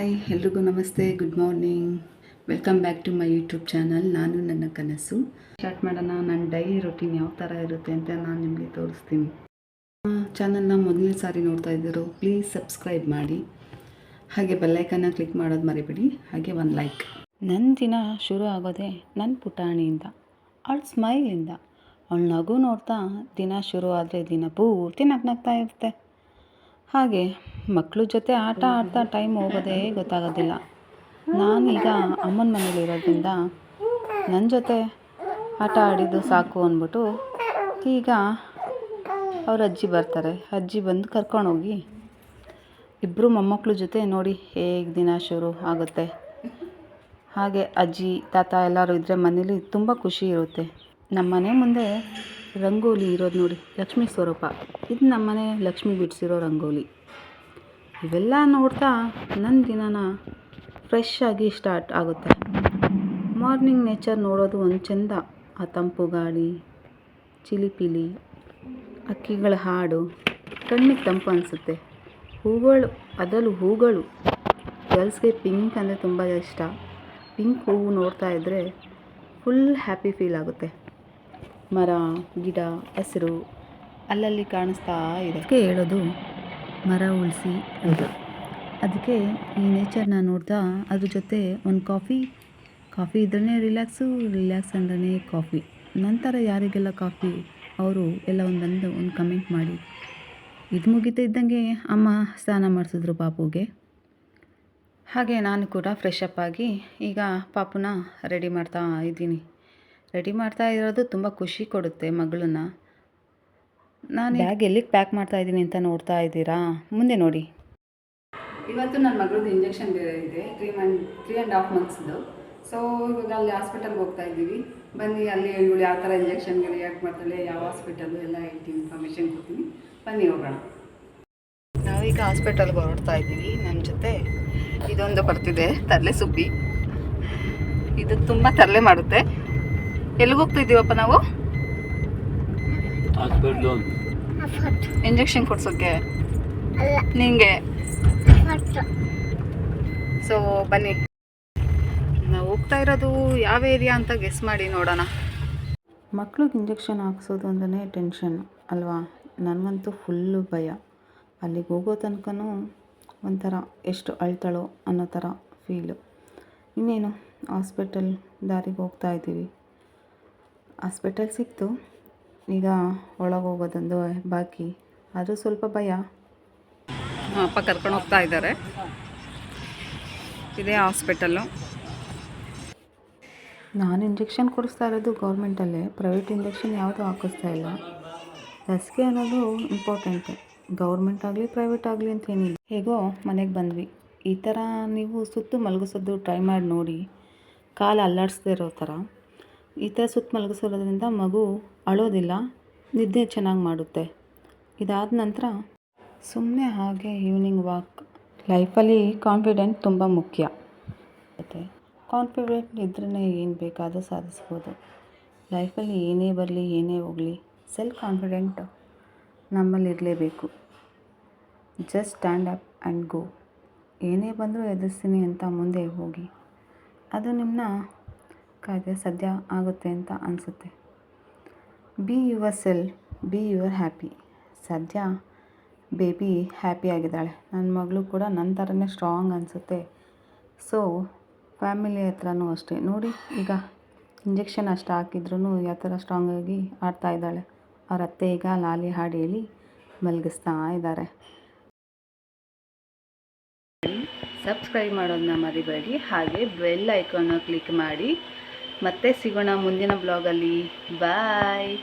Hi ಎಲ್ರಿಗೂ ನಮಸ್ತೆ, good morning. Welcome back to my YouTube channel. ನಾನು ನನ್ನ ಕನಸು. ಸ್ಟಾರ್ಟ್ ಮಾಡೋಣ. ನನ್ನ ಡೈಲಿ ರೊಟೀನ್ ಯಾವ ಥರ ಇರುತ್ತೆ ಅಂತ ನಾನು ನಿಮಗೆ ತೋರಿಸ್ತೀನಿ. ಚಾನಲ್ನ ಮೊದಲನೇ ಸಾರಿ ನೋಡ್ತಾ ಇದ್ದೀರೋ ಪ್ಲೀಸ್ ಸಬ್ಸ್ಕ್ರೈಬ್ ಮಾಡಿ, ಹಾಗೆ ಬೆಲ್ಲೈಕನ್ನ ಕ್ಲಿಕ್ ಮಾಡೋದು ಮರಿಬೇಡಿ, ಹಾಗೆ ಒಂದು ಲೈಕ್. ನನ್ನ ದಿನ ಶುರು ಆಗೋದೆ ನನ್ನ ಪುಟಾಣಿಯಿಂದ, ಅವಳ ಸ್ಮೈಲಿಂದ. ಅವಳ ನಗು ನೋಡ್ತಾ ದಿನ ಶುರು ಆದರೆ ದಿನ ಪೂರ್ತಿ ನಗ್ನಗ್ತಾ ಇರುತ್ತೆ. ಹಾಗೆ ಮಕ್ಕಳ ಜೊತೆ ಆಟ ಆಡ್ತಾ ಟೈಮ್ ಹೋಗೋದೇ ಗೊತ್ತಾಗೋದಿಲ್ಲ. ನಾನೀಗ ಅಮ್ಮನ ಮನೇಲಿರೋದ್ರಿಂದ ನನ್ನ ಜೊತೆ ಆಟ ಆಡಿದ್ದು ಸಾಕು ಅಂದ್ಬಿಟ್ಟು ಈಗ ಅವ್ರ ಅಜ್ಜಿ ಬರ್ತಾರೆ. ಅಜ್ಜಿ ಬಂದು ಕರ್ಕೊಂಡೋಗಿ ಇಬ್ಬರು ಮೊಮ್ಮಕ್ಕಳ ಜೊತೆ ನೋಡಿ ಹೇಗೆ ದಿನ ಶುರು ಆಗುತ್ತೆ. ಹಾಗೆ ಅಜ್ಜಿ ತಾತ ಎಲ್ಲರೂ ಇದ್ದರೆ ಮನೇಲಿ ತುಂಬ ಖುಷಿ ಇರುತ್ತೆ. ನಮ್ಮ ಮನೆ ಮುಂದೆ ರಂಗೋಲಿ ಇರೋದು ನೋಡಿ, ಲಕ್ಷ್ಮೀ ಸ್ವರೂಪ. ಇದು ನಮ್ಮನೆ ಲಕ್ಷ್ಮಿ ಬಿಡಿಸಿರೋ ರಂಗೋಲಿ. ಇವೆಲ್ಲ ನೋಡ್ತಾ ನನ್ನ ದಿನನ ಫ್ರೆಶ್ ಆಗಿ ಸ್ಟಾರ್ಟ್ ಆಗುತ್ತೆ. ಮಾರ್ನಿಂಗ್ ನೇಚರ್ ನೋಡೋದು ಒಂದು ಚೆಂದ. ಆ ತಂಪು ಗಾಳಿ, ಚಿಲಿಪಿಲಿ, ಹಕ್ಕಿಗಳ ಹಾಡು ಕಣ್ಣಿಗೆ ತಂಪು ಅನಿಸುತ್ತೆ. ಹೂಗಳು, ಅದರಲ್ಲೂ ಹೂಗಳು. ಗರ್ಲ್ಸ್ಗೆ ಪಿಂಕ್ ಅಂದರೆ ತುಂಬ ಇಷ್ಟ. ಪಿಂಕ್ ಹೂವು ನೋಡ್ತಾ ಇದ್ದರೆ ಫುಲ್ ಹ್ಯಾಪಿ ಫೀಲ್ ಆಗುತ್ತೆ. ಮರ, ಗಿಡ, ಹಸಿರು ಅಲ್ಲಲ್ಲಿ ಕಾಣಿಸ್ತಾ ಇದೆ. ಅದಕ್ಕೆ ಹೇಳೋದು ಮರ ಉಳಿಸಿ ಅಂತ. ಅದಕ್ಕೆ ಈ ನೇಚರ್ನ ನೋಡ್ತಾ ಅದ್ರ ಜೊತೆ ಒಂದು ಕಾಫಿ ಇದ್ರೇ ರಿಲ್ಯಾಕ್ಸ್ ಅಂದ್ರೆ ಕಾಫಿ. ನಂತರ ಯಾರಿಗೆಲ್ಲ ಕಾಫಿ ಅವರು ಎಲ್ಲ ಬಂದು ಒಂದು ಕಮೆಂಟ್ ಮಾಡಿ. ಇದು ಮುಗಿತಾ ಇದ್ದಂಗೆ ಅಮ್ಮ ಸ್ನಾನ ಮಾಡಿಸಿದ್ರು ಪಾಪುಗೆ. ಹಾಗೆ ನಾನು ಕೂಡ ಫ್ರೆಶ್ ಅಪ್ ಆಗಿ ಈಗ ಪಾಪುನ ರೆಡಿ ಮಾಡ್ತಾ ಇದ್ದೀನಿ. ರೆಡಿ ಮಾಡ್ತಾ ಇರೋದು ತುಂಬ ಖುಷಿ ಕೊಡುತ್ತೆ ಮಗಳನ್ನ. ನಾನು ಬ್ಯಾಗ್ ಎಲ್ಲಿಗೆ ಪ್ಯಾಕ್ ಮಾಡ್ತಾ ಇದ್ದೀನಿ ಅಂತ ನೋಡ್ತಾ ಇದ್ದೀರಾ, ಮುಂದೆ ನೋಡಿ. ಇವತ್ತು ನನ್ನ ಮಗಳದ್ದು ಇಂಜೆಕ್ಷನ್ ಬೇರೆ ಇದೆ, 3.5 ಮಂತ್ಸ್ದು. ಸೊ ಇವಾಗ ಅಲ್ಲಿ ಹಾಸ್ಪಿಟಲ್ಗೆ ಹೋಗ್ತಾ ಇದ್ದೀವಿ. ಬನ್ನಿ, ಅಲ್ಲಿ ಇವಳು ಯಾವ ಥರ ಇಂಜೆಕ್ಷನ್ಗೆ ರಿಯಾಕ್ಟ್ ಮಾಡ್ತಾಳೆ, ಯಾವ ಹಾಸ್ಪಿಟಲು ಎಲ್ಲ ಹೇಳ್ತೀನಿ, ಇನ್ಫಾರ್ಮೇಷನ್ ಕೊಡ್ತೀನಿ. ಬನ್ನಿ ಹೋಗೋಣ. ನಾವೀಗ ಹಾಸ್ಪಿಟಲ್ಗೆ ಹೊರಡ್ತಾ ಇದ್ದೀವಿ. ನನ್ನ ಜೊತೆ ಇದೊಂದು ಬರ್ತಿದೆ, ತರಲೆ ಸುಬ್ಬಿ. ಇದು ತುಂಬ ತರಲೆ ಮಾಡುತ್ತೆ. ಎಲ್ಲಿಗೆ ಹೋಗ್ತಾ ಇದ್ದೀವಪ್ಪ ನಾವು? ಇಂಜೆಕ್ಷನ್ ಕೊಡ್ಸೋಕ್ಕೆ ನಿಂಗೆ. ಸೊ ಬನ್ನಿ, ನಾವು ಹೋಗ್ತಾ ಇರೋದು ಯಾವ ಏರಿಯಾ ಅಂತ ಗೆಸ್ ಮಾಡಿ ನೋಡೋಣ. ಮಕ್ಳಿಗೆ ಇಂಜೆಕ್ಷನ್ ಹಾಕ್ಸೋದು ಅಂದ್ರೆ ಟೆನ್ಷನ್ ಅಲ್ವಾ? ನನಗಂತೂ ಫುಲ್ಲು ಭಯ. ಅಲ್ಲಿಗೆ ಹೋಗೋ ತನಕನೂ ಒಂಥರ ಎಷ್ಟು ಅಳ್ತಾಳೋ ಅನ್ನೋ ಥರ ಫೀಲು. ಇನ್ನೇನು ಹಾಸ್ಪಿಟಲ್ ದಾರಿಗೆ ಹೋಗ್ತಾ ಇದ್ದೀವಿ. ಹಾಸ್ಪಿಟಲ್ ಸಿಕ್ತು, ಈಗ ಒಳಗೆ ಹೋಗೋದೊಂದು ಬಾಕಿ. ಅದು ಸ್ವಲ್ಪ ಭಯ. ಅಪ್ಪ ಕರ್ಕೊಂಡು ಹೋಗ್ತಾ ಇದ್ದಾರೆ. ಇದೇ ಹಾಸ್ಪಿಟಲ್ಲು. ನಾನು ಇಂಜೆಕ್ಷನ್ ಕೊಡಿಸ್ತಾ ಇರೋದು ಗೌರ್ಮೆಂಟಲ್ಲೇ, ಪ್ರೈವೇಟ್ ಇಂಜೆಕ್ಷನ್ ಯಾವುದೂ ಹಾಕಿಸ್ತಾ ಇಲ್ಲ. ಲಸಿಕೆ ಅನ್ನೋದು ಇಂಪಾರ್ಟೆಂಟು, ಗೌರ್ಮೆಂಟ್ ಆಗಲಿ ಪ್ರೈವೇಟ್ ಆಗಲಿ ಅಂತ ಏನಿಲ್ಲ. ಹೇಗೋ ಮನೆಗೆ ಬಂದ್ವಿ. ಈ ಥರ ನೀವು ಸುತ್ತು ಮಲಗಿಸೋದು ಟ್ರೈ ಮಾಡಿ ನೋಡಿ, ಕಾಲು ಅಲ್ಲಾಡಿಸ್ದೇ ಇರೋ ಥರ. ಈ ಥರ ಸುತ್ತ ಮಲಗಿಸೋದ್ರಿಂದ ಮಗು ಅಳೋದಿಲ್ಲ, ನಿದ್ದೆ ಚೆನ್ನಾಗಿ ಮಾಡುತ್ತೆ. ಇದಾದ ನಂತರ ಸುಮ್ಮನೆ ಹಾಗೆ ಈವ್ನಿಂಗ್ ವಾಕ್. ಲೈಫಲ್ಲಿ ಕಾನ್ಫಿಡೆಂಟ್ ತುಂಬ ಮುಖ್ಯ. ಮತ್ತು ಕಾನ್ಫಿಡೆಂಟ್ ಇದ್ರೇ ಏನು ಬೇಕಾದರೂ ಸಾಧಿಸ್ಬೋದು. ಲೈಫಲ್ಲಿ ಏನೇ ಬರಲಿ ಏನೇ ಹೋಗಲಿ ಸೆಲ್ಫ್ ಕಾನ್ಫಿಡೆಂಟ್ ನಮ್ಮಲ್ಲಿರಲೇಬೇಕು. Just stand up and go. ಏನೇ ಬಂದರೂ ಎದುರಿಸ್ತೀನಿ ಅಂತ ಮುಂದೆ ಹೋಗಿ. ಅದು ನಿಮ್ಮನ್ನ ಕಾಯ್ದೆ ಸಾಧ್ಯ ಆಗುತ್ತೆ ಅಂತ ಅನಿಸುತ್ತೆ. Be your self, be your happy. ಸದ್ಯ ಬೇಬಿ ಹ್ಯಾಪಿ ಆಗಿದ್ದಾಳೆ. ನನ್ನ ಮಗಳು ಕೂಡ ನನ್ನ ಥರನೇ ಸ್ಟ್ರಾಂಗ್ ಅನಿಸುತ್ತೆ. ಸೊ ಫ್ಯಾಮಿಲಿ ಹತ್ರನೂ ಅಷ್ಟೇ ನೋಡಿ, ಈಗ ಇಂಜೆಕ್ಷನ್ ಅಷ್ಟು ಹಾಕಿದ್ರೂ ಯಾವ ಥರ ಸ್ಟ್ರಾಂಗಾಗಿ ಆಡ್ತಾ ಇದ್ದಾಳೆ. ಅವ್ರ ಅತ್ತೆ ಈಗ ಲಾಲಿ ಹಾಡು ಹೇಳಿ ಮಲಗಿಸ್ತಾ ಇದ್ದಾರೆ. ಸಬ್ಸ್ಕ್ರೈಬ್ ಮಾಡೋದನ್ನ ಮರಿಬೇಡಿ, ಹಾಗೆ ಬೆಲ್ ಐಕಾನ್ನ ಕ್ಲಿಕ್ ಮಾಡಿ. ಮತ್ತೆ ಸಿಗೋಣ ಮುಂದಿನ ಬ್ಲಾಗಲ್ಲಿ. ಬಾಯ್.